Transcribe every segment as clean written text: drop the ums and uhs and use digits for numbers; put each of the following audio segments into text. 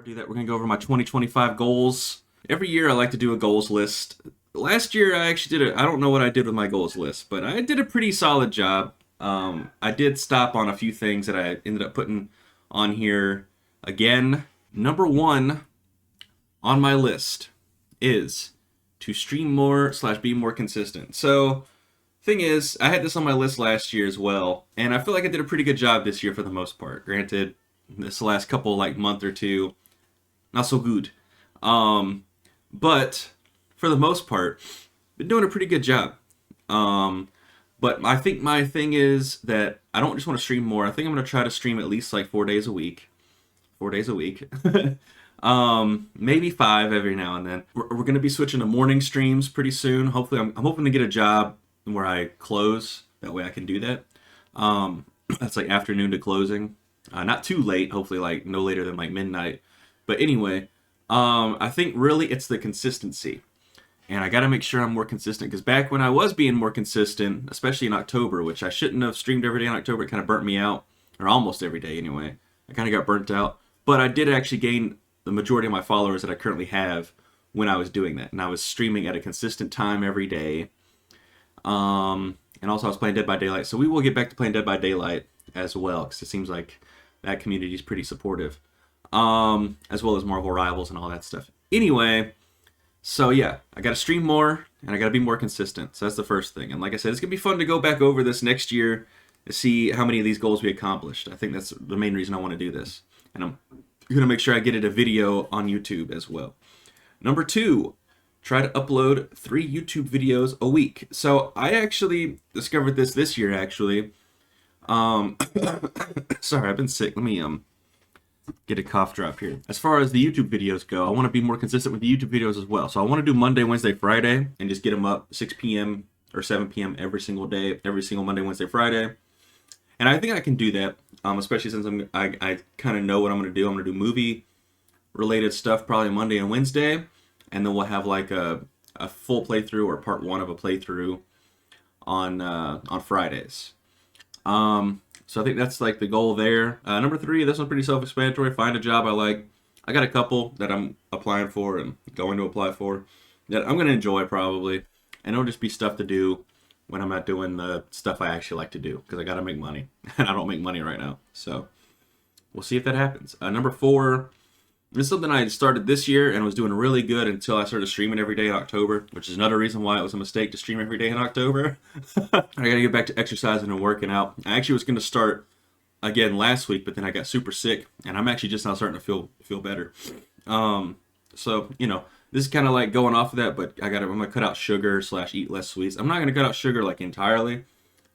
Before I do that, we're going to go over my 2025 goals. Every year I like to do a goals list. Last year I actually did it. I don't know what I did with my goals list, but I did a pretty solid job. I did stop on a few things that I ended up putting on here again. Number one on my list is to stream more slash be more consistent. So, thing is, I had this on my list last year as well, and I feel like I did a pretty good job this year for the most part. Granted, this last couple like month or two, not so good. But for the most part, been doing a pretty good job. But I think my thing is that I don't just want to stream more. I think I'm gonna try to stream at least like 4 days a week. 4 days a week. Maybe 5 every now and then. We're gonna be switching to morning streams pretty soon. Hopefully, I'm hoping to get a job where I close. That way I can do that. That's like afternoon to closing. Not too late. Hopefully, like no later than like midnight. But anyway, I think really it's the consistency. And I got to make sure I'm more consistent because back when I was being more consistent, especially in October, which I shouldn't have streamed every day in October, it kind of burnt me out, or almost every day anyway. I kind of got burnt out. But I did actually gain the majority of my followers that I currently have when I was doing that. And I was streaming at a consistent time every day. And also I was playing Dead by Daylight. So we will get back to playing Dead by Daylight as well because it seems like that community is pretty supportive. As well as Marvel Rivals and all that stuff. Anyway, so yeah, I gotta stream more and I gotta be more consistent. So that's the first thing. And like I said, it's gonna be fun to go back over this next year to see how many of these goals we accomplished. I think that's the main reason I want to do this. And I'm gonna make sure I get it a video on YouTube as well. Number two, try to upload 3 YouTube videos a week. So I actually discovered this year actually. Sorry, I've been sick. Let me get a cough drop here. As far as the YouTube videos go, I want to be more consistent with the YouTube videos as well. So I want to do Monday, Wednesday, Friday, and just get them up 6 p.m. or 7 p.m. every single day, every single Monday, Wednesday, Friday. And I think I can do that, especially since I kind of know what I'm going to do. I'm going to do movie-related stuff probably Monday and Wednesday, and then we'll have like a full playthrough or part 1 of a playthrough on Fridays. So I think that's like the goal there. Number 3, this one's pretty self-explanatory. Find a job I like. I got a couple that I'm applying for and going to apply for that I'm going to enjoy probably. And it'll just be stuff to do when I'm not doing the stuff I actually like to do because I got to make money. And I don't make money right now. So we'll see if that happens. Number 4, this is something I started this year and was doing really good until I started streaming every day in October, which is another reason why it was a mistake to stream every day in October. I gotta get back to exercising and working out. I actually was gonna start again last week, but then I got super sick, and I'm actually just now starting to feel better. So you know, this is kind of like going off of that, but I'm gonna cut out sugar / eat less sweets. I'm not gonna cut out sugar like entirely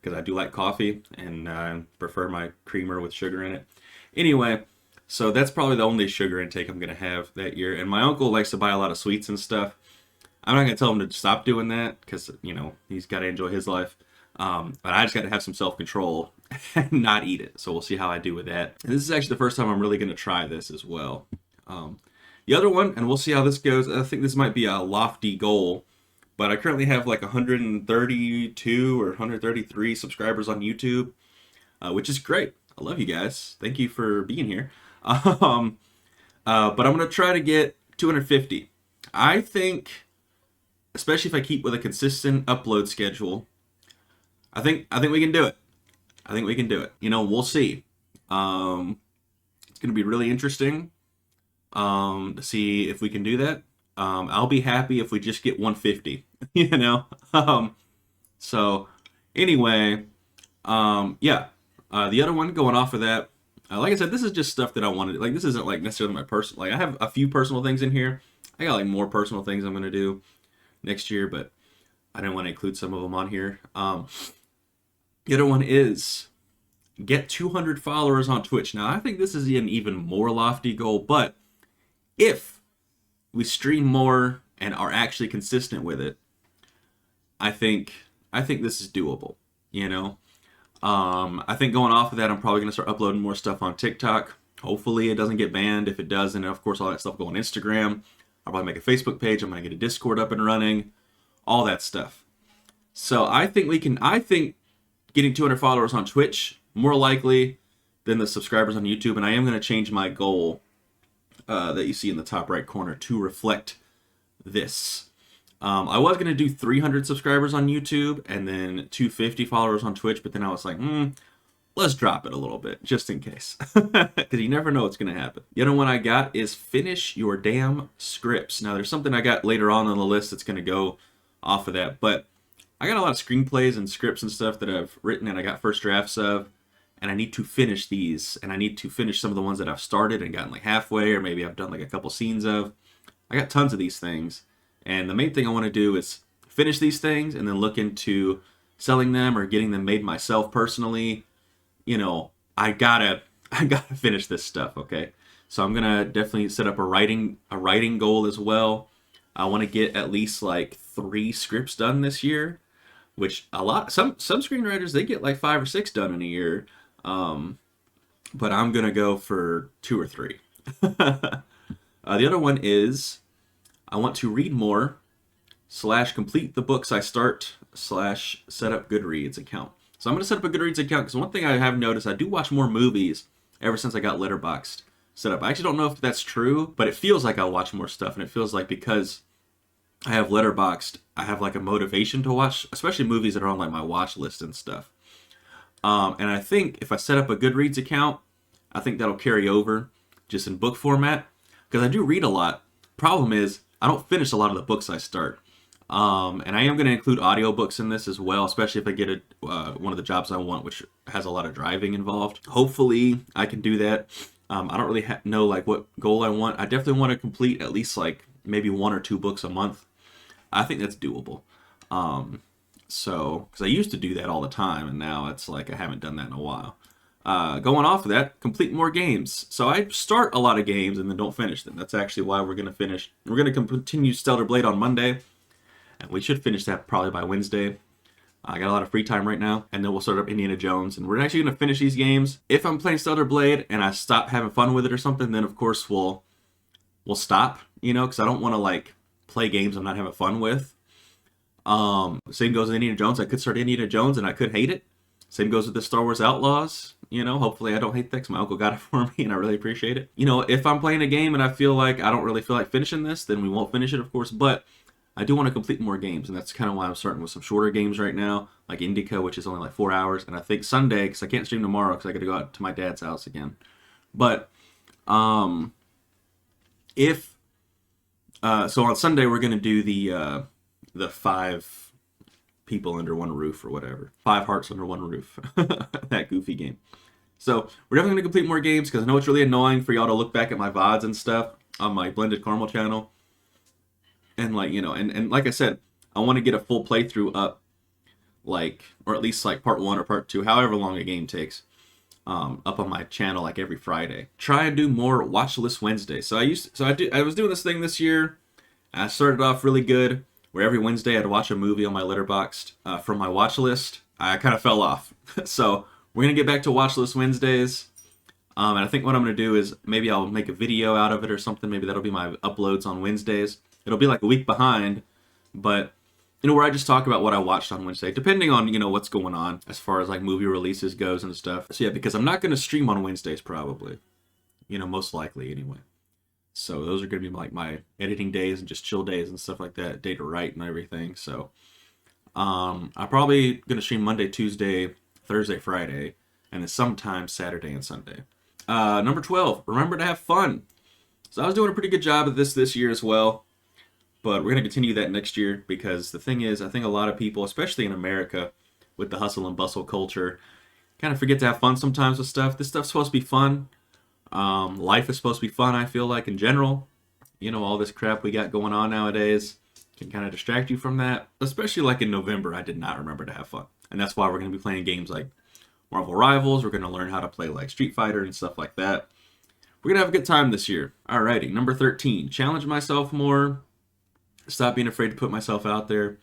because I do like coffee and I prefer my creamer with sugar in it. Anyway. So that's probably the only sugar intake I'm going to have that year. And my uncle likes to buy a lot of sweets and stuff. I'm not going to tell him to stop doing that because, you know, he's got to enjoy his life. But I just got to have some self-control and not eat it. So we'll see how I do with that. And this is actually the first time I'm really going to try this as well. The other one, and we'll see how this goes. I think this might be a lofty goal. But I currently have like 132 or 133 subscribers on YouTube, which is great. I love you guys. Thank you for being here. But I'm gonna try to get 250. I think, especially if I keep with a consistent upload schedule, I think we can do it. I think we can do it. You know, we'll see. It's gonna be really interesting to see if we can do that. I'll be happy if we just get 150. You know. So anyway, yeah. The other one going off of that. Like I said, this is just stuff that I wanted. Like, this isn't like necessarily my personal. Like, I have a few personal things in here. I got like more personal things I'm gonna do next year, but I didn't want to include some of them on here. The other one is get 200 followers on Twitch. Now, I think this is an even more lofty goal, but if we stream more and are actually consistent with it, I think this is doable. You know. I think going off of that, I'm probably going to start uploading more stuff on TikTok. Hopefully it doesn't get banned. If it does, then of course all that stuff will go on Instagram. I'll probably make a Facebook page. I'm going to get a Discord up and running. All that stuff. So I think getting 200 followers on Twitch, more likely than the subscribers on YouTube. And I am going to change my goal that you see in the top right corner to reflect this. I was going to do 300 subscribers on YouTube and then 250 followers on Twitch, but then I was like, let's drop it a little bit just in case, because you never know what's going to happen. The other one I got is finish your damn scripts. Now there's something I got later on the list that's going to go off of that, but I got a lot of screenplays and scripts and stuff that I've written and I got first drafts of, and I need to finish these, and I need to finish some of the ones that I've started and gotten like halfway, or maybe I've done like a couple scenes of. I got tons of these things, and the main thing I want to do is finish these things and then look into selling them or getting them made myself personally. You know, I gotta finish this stuff, okay? So I'm gonna definitely set up a writing goal as well. I want to get at least like 3 scripts done this year, which some screenwriters, they get like 5 or 6 done in a year. But I'm gonna go for 2 or 3. The other one is I want to read more / complete the books I start / set up Goodreads account. So I'm going to set up a Goodreads account because one thing I have noticed, I do watch more movies ever since I got Letterboxd set up. I actually don't know if that's true, but it feels like I'll watch more stuff, and it feels like because I have Letterboxd, I have like a motivation to watch, especially movies that are on like my watch list and stuff. And I think if I set up a Goodreads account, I think that'll carry over just in book format, because I do read a lot. Problem is, I don't finish a lot of the books I start. And I am going to include audiobooks in this as well, especially if I get one of the jobs I want, which has a lot of driving involved. Hopefully, I can do that. I don't really know like what goal I want. I definitely want to complete at least like maybe 1 or 2 books a month. I think that's doable. So, because I used to do that all the time, and now it's like I haven't done that in a while. Going off of that, complete more games. So I start a lot of games and then don't finish them. That's actually why we're going to finish. We're going to continue Stellar Blade on Monday, and we should finish that probably by Wednesday. I got a lot of free time right now, and then we'll start up Indiana Jones, and we're actually going to finish these games. If I'm playing Stellar Blade and I stop having fun with it or something, then of course we'll stop, because I don't want to like play games I'm not having fun with. Same goes with Indiana Jones. I could start Indiana Jones and I could hate it. Same goes with the Star Wars Outlaws. Hopefully I don't hate that because my uncle got it for me and I really appreciate it. If I'm playing a game and I feel like I don't really feel like finishing this, then we won't finish it, of course, but I do want to complete more games, and that's kind of why I'm starting with some shorter games right now, like Indica, which is only like 4 hours, and I think Sunday, because I can't stream tomorrow because I got to go out to my dad's house again. But so on Sunday we're going to do the 5 people under one roof or whatever, 5 hearts under one roof, that goofy game. So we're definitely going to complete more games because I know it's really annoying for y'all to look back at my VODs and stuff on my Blended Caramel channel. And like, and like I said, I want to get a full playthrough up, like, or at least like part 1 or part 2, however long a game takes, up on my channel like every Friday. Try and do more watch list Wednesday. So I was doing this thing this year. I started off really good, where every Wednesday I'd watch a movie on my Letterboxd from my watch list. I kind of fell off. So we're gonna get back to watch list Wednesdays. And I think what I'm gonna do is maybe I'll make a video out of it or something. Maybe that'll be my uploads on Wednesdays. It'll be like a week behind, but where I just talk about what I watched on Wednesday, depending on what's going on as far as like movie releases goes and stuff. So yeah, because I'm not going to stream on Wednesdays probably, most likely anyway. So those are going to be like my editing days and just chill days and stuff like that, day to write and everything. So I'm probably going to stream Monday, Tuesday, Thursday, Friday, and then sometimes Saturday and Sunday. Number 12, remember to have fun. So I was doing a pretty good job of this year as well. But we're going to continue that next year because the thing is, I think a lot of people, especially in America, with the hustle and bustle culture, kind of forget to have fun sometimes with stuff. This stuff's supposed to be fun. Life is supposed to be fun, I feel like, in general. All this crap we got going on nowadays can kind of distract you from that. Especially like in November, I did not remember to have fun. And that's why we're going to be playing games like Marvel Rivals. We're going to learn how to play like Street Fighter and stuff like that. We're going to have a good time this year. Alrighty, number 13, challenge myself more. Stop being afraid to put myself out there.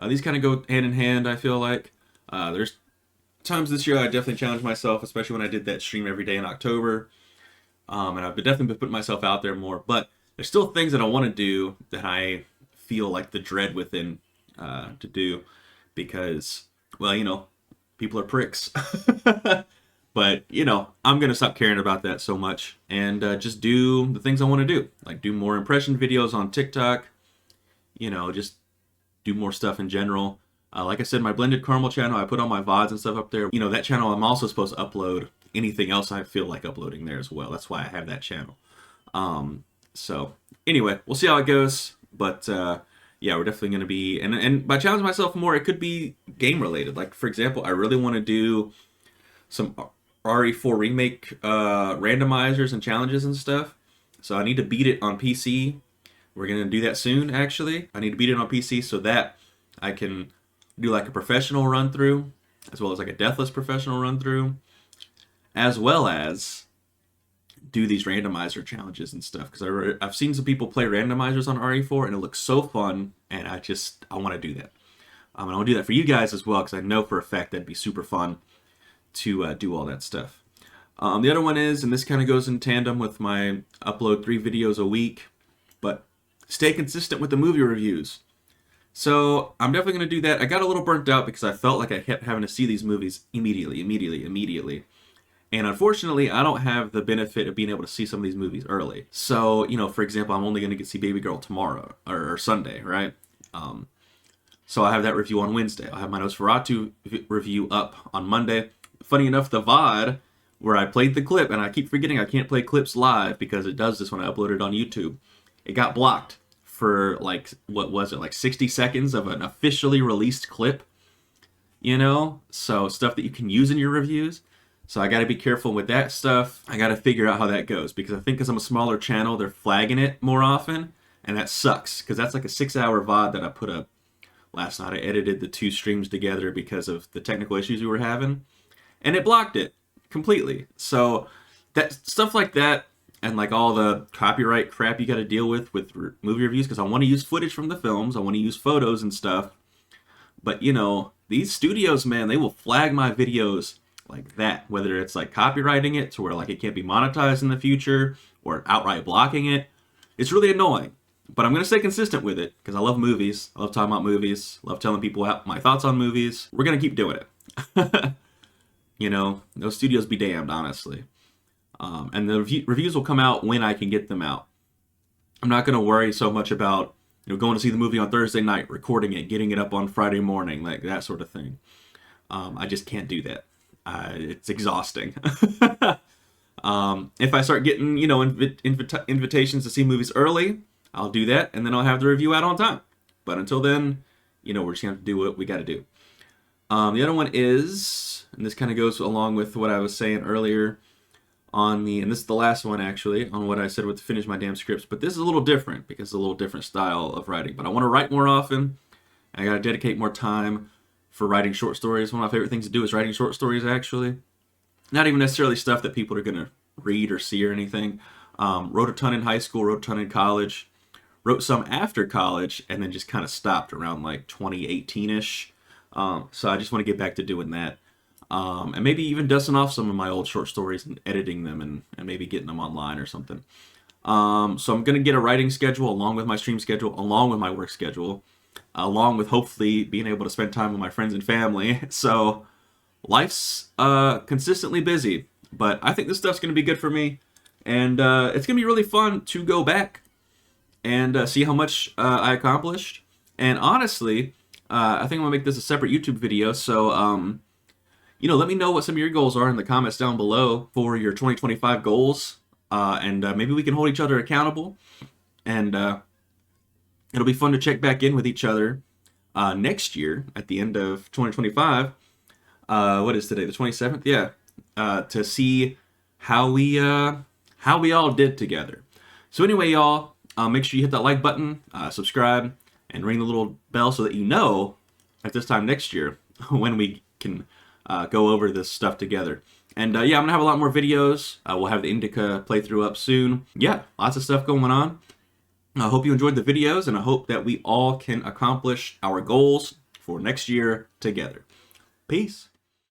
These kind of go hand in hand, I feel like. There's times this year I definitely challenged myself, especially when I did that stream every day in October. And I've definitely been putting myself out there more. But there's still things that I want to do that I feel like the dread within to do. Because, well, people are pricks. But, you know, I'm going to stop caring about that so much and just do the things I want to do. Like do more impression videos on TikTok, you know, just do more stuff in general. Like I said, my Blended Caramel channel, I put all my VODs and stuff up there. You know, that channel, I'm also supposed to upload anything else I feel like uploading there as well. That's why I have that channel. So anyway, we'll see how it goes. But yeah, we're definitely going to be, and by challenging myself more, it could be game related. Like, for example, I really want to do some RE4 remake randomizers and challenges and stuff. So I need to beat it on PC. We're going to do that soon, actually. I need to beat it on PC so that I can do like a professional run through, as well as like a deathless professional run through, as well as do these randomizer challenges and stuff. Because I've seen some people play randomizers on RE4 and it looks so fun, and I want to do that. And I want to do that for you guys as well, because I know for a fact that'd be super fun to do all that stuff. The other one is, and this kind of goes in tandem with my upload 3 videos a week, but stay consistent with the movie reviews. So I'm definitely going to do that. I got a little burnt out because I felt like I kept having to see these movies immediately. And unfortunately, I don't have the benefit of being able to see some of these movies early. So, you know, for example, I'm only going to get to see Baby Girl tomorrow, or Sunday, right? So I have that review on Wednesday. I'll have my Nosferatu review up on Monday. Funny enough, the VOD where I played the clip, and I keep forgetting I can't play clips live because it does this when I upload it on YouTube. It got blocked for like, what was it, like 60 seconds of an officially released clip, you know? So stuff that you can use in your reviews. So I got to be careful with that stuff. I got to figure out how that goes, because I think because I'm a smaller channel, they're flagging it more often, and that sucks because that's like a 6-hour VOD that I put up last night. I edited the 2 streams together because of the technical issues we were having, and it blocked it completely. So that stuff like that, and like all the copyright crap you got to deal with movie reviews, because I want to use footage from the films, I want to use photos and stuff. But you know, these studios, man, they will flag my videos like that, whether it's like copywriting it to where like it can't be monetized in the future, or outright blocking it. It's really annoying, but I'm gonna stay consistent with it because I love movies. I love talking about movies. I love telling people my thoughts on movies. We're gonna keep doing it. You know, those studios be damned, honestly. And the reviews will come out when I can get them out. I'm not gonna worry so much about, you know, going to see the movie on Thursday night, recording it, getting it up on Friday morning, like that sort of thing. I just can't do that. It's exhausting. If I start getting, you know, invitations to see movies early, I'll do that, and then I'll have the review out on time. But until then, you know, we're just going to have to do what we got to do. The other one is, and this kind of goes along with what I was saying earlier on and this is the last one actually, on what I said with to finish my damn scripts, but this is a little different because it's a little different style of writing. But I want to write more often. I got to dedicate more time for writing short stories. One of my favorite things to do is writing short stories, actually. Not even necessarily stuff that people are going to read or see or anything. Wrote a ton in high school, wrote a ton in college, wrote some after college, and then just kind of stopped around like 2018-ish. So I just want to get back to doing that. And maybe even dusting off some of my old short stories and editing them and maybe getting them online or something. So I'm going to get a writing schedule along with my stream schedule, along with my work schedule, along with hopefully being able to spend time with my friends and family. So life's consistently busy, but I think this stuff's going to be good for me. And it's going to be really fun to go back and see how much I accomplished. And honestly, I think I'm going to make this a separate YouTube video. So, you know, let me know what some of your goals are in the comments down below for your 2025 goals. And maybe we can hold each other accountable. And it'll be fun to check back in with each other next year at the end of 2025. What is today? The 27th? Yeah. To see how we all did together. So anyway, y'all, make sure you hit that like button, subscribe, and ring the little bell so that you know at this time next year when we can go over this stuff together. And yeah, I'm going to have a lot more videos. We'll have the Indica playthrough up soon. Yeah, lots of stuff going on. I hope you enjoyed the videos, and I hope that we all can accomplish our goals for next year together. Peace.